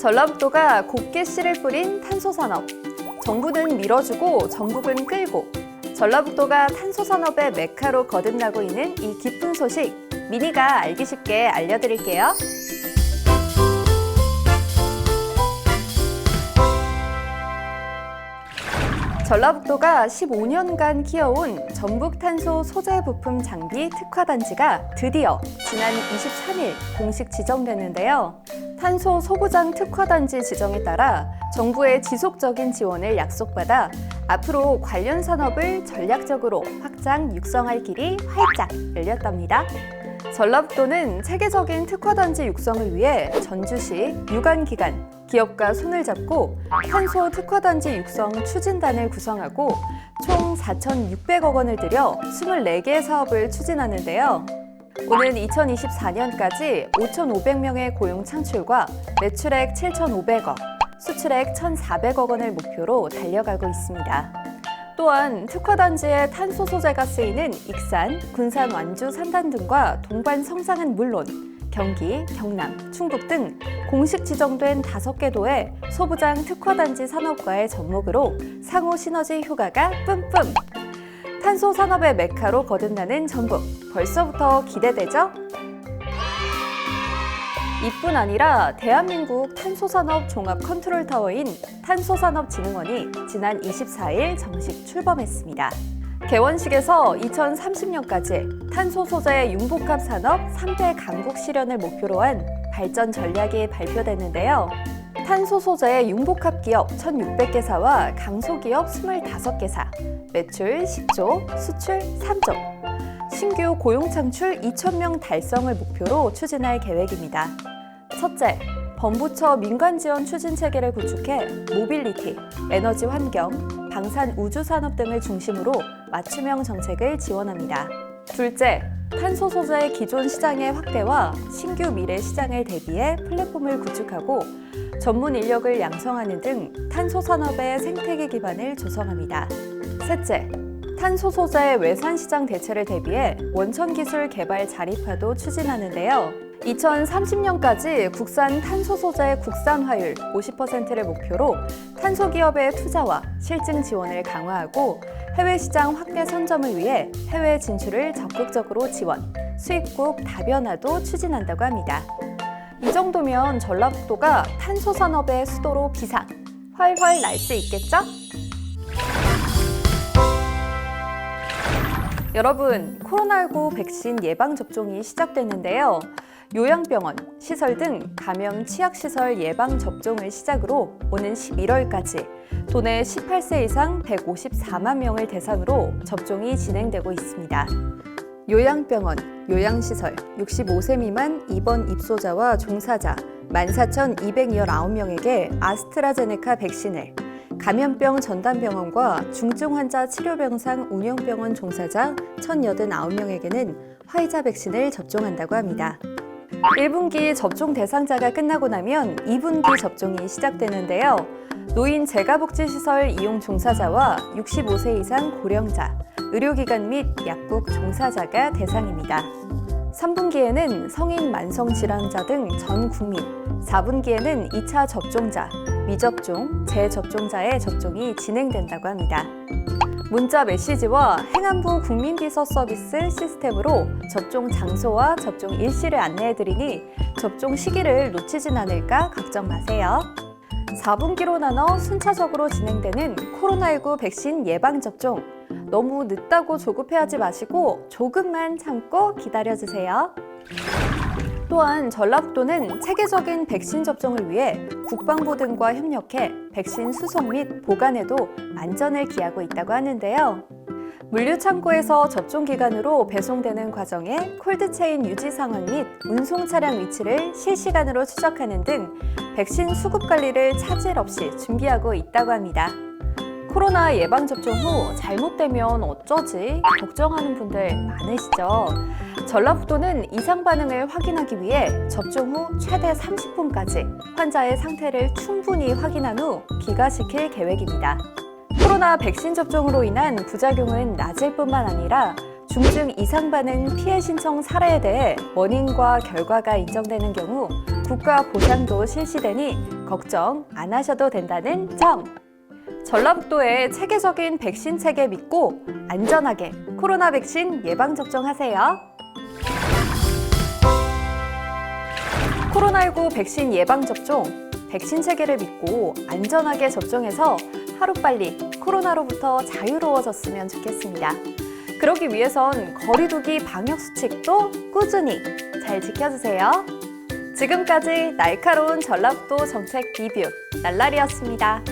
전라북도가 곱게 씨를 뿌린 탄소산업. 정부는 밀어주고 전국은 끌고. 전라북도가 탄소산업의 메카로 거듭나고 있는 이 기쁜 소식, 미니가 알기 쉽게 알려드릴게요. 전라북도가 15년간 키워온 전북 탄소 소재 부품 장비 특화단지가 드디어 지난 23일 공식 지정됐는데요. 탄소 소부장 특화단지 지정에 따라 정부의 지속적인 지원을 약속받아 앞으로 관련 산업을 전략적으로 확장, 육성할 길이 활짝 열렸답니다. 전라북도는 체계적인 특화단지 육성을 위해 전주시, 유관기관, 기업과 손을 잡고 탄소 특화단지 육성 추진단을 구성하고 총 4,600억 원을 들여 24개의 사업을 추진하는데요. 오는 2024년까지 5,500명의 고용 창출과 매출액 7,500억, 수출액 1,400억 원을 목표로 달려가고 있습니다. 또한 특화단지의 탄소 소재가 쓰이는 익산, 군산, 완주, 산단 등과 동반 성장은 물론 경기, 경남, 충북 등 공식 지정된 5개 도의 소부장 특화단지 산업과의 접목으로 상호 시너지 효과가 뿜뿜! 탄소 산업의 메카로 거듭나는 전북, 벌써부터 기대되죠? 이뿐 아니라 대한민국 탄소산업 종합 컨트롤 타워인 탄소산업진흥원이 지난 24일 정식 출범했습니다. 개원식에서 2030년까지 탄소 소재 융복합 산업 3대 강국 실현을 목표로 한 발전 전략이 발표됐는데요. 탄소 소재 융복합 기업 1,600개사와 강소기업 25개사, 매출 10조, 수출 3조, 신규 고용 창출 2,000명 달성을 목표로 추진할 계획입니다. 첫째, 범부처 민간 지원 추진 체계를 구축해 모빌리티, 에너지 환경, 방산 우주 산업 등을 중심으로 맞춤형 정책을 지원합니다. 둘째, 탄소 소재 기존 시장의 확대와 신규 미래 시장을 대비해 플랫폼을 구축하고 전문 인력을 양성하는 등 탄소 산업의 생태계 기반을 조성합니다. 셋째, 탄소 소재 외산 시장 대체를 대비해 원천 기술 개발 자립화도 추진하는데요. 2030년까지 국산 탄소 소재 국산화율 50%를 목표로 탄소 기업의 투자와 실증 지원을 강화하고 해외 시장 확대 선점을 위해 해외 진출을 적극적으로 지원, 수입국 다변화도 추진한다고 합니다. 이 정도면 전라북도가 탄소 산업의 수도로 비상, 훨훨 날 수 있겠죠? 여러분, 코로나19 백신 예방접종이 시작됐는데요. 요양병원, 시설 등 감염 취약시설 예방접종을 시작으로 오는 11월까지 도내 18세 이상 154만 명을 대상으로 접종이 진행되고 있습니다. 요양병원, 요양시설, 65세 미만 입원 입소자와 종사자 14,219명에게 아스트라제네카 백신을, 감염병 전담병원과 중증 환자 치료병상 운영병원 종사자 1,089명에게는 화이자 백신을 접종한다고 합니다. 1분기 접종 대상자가 끝나고 나면 2분기 접종이 시작되는데요. 노인 재가복지시설 이용 종사자와 65세 이상 고령자, 의료기관 및 약국 종사자가 대상입니다. 3분기에는 성인 만성질환자 등 전 국민, 4분기에는 2차 접종자, 미접종, 재접종자의 접종이 진행된다고 합니다. 문자 메시지와 행안부 국민비서 서비스 시스템으로 접종 장소와 접종 일시를 안내해드리니 접종 시기를 놓치진 않을까 걱정 마세요. 4분기로 나눠 순차적으로 진행되는 코로나19 백신 예방접종, 너무 늦다고 조급해하지 마시고 조금만 참고 기다려주세요. 또한 전라북도는 체계적인 백신 접종을 위해 국방부 등과 협력해 백신 수송 및 보관에도 만전을 기하고 있다고 하는데요. 물류창고에서 접종기관으로 배송되는 과정에 콜드체인 유지 상황 및 운송 차량 위치를 실시간으로 추적하는 등 백신 수급 관리를 차질 없이 준비하고 있다고 합니다. 코로나 예방접종 후 잘못되면 어쩌지? 걱정하는 분들 많으시죠? 전라북도는 이상 반응을 확인하기 위해 접종 후 최대 30분까지 환자의 상태를 충분히 확인한 후 귀가시킬 계획입니다. 코로나 백신 접종으로 인한 부작용은 낮을 뿐만 아니라 중증 이상 반응 피해 신청 사례에 대해 원인과 결과가 인정되는 경우 국가 보상도 실시되니 걱정 안 하셔도 된다는 점. 전라북도의 체계적인 백신 체계 믿고 안전하게 코로나 백신 예방접종하세요. 코로나19 백신 예방접종, 백신 체계를 믿고 안전하게 접종해서 하루빨리 코로나로부터 자유로워졌으면 좋겠습니다. 그러기 위해선 거리두기 방역수칙도 꾸준히 잘 지켜주세요. 지금까지 날카로운 전라북도 정책 리뷰 날라리였습니다.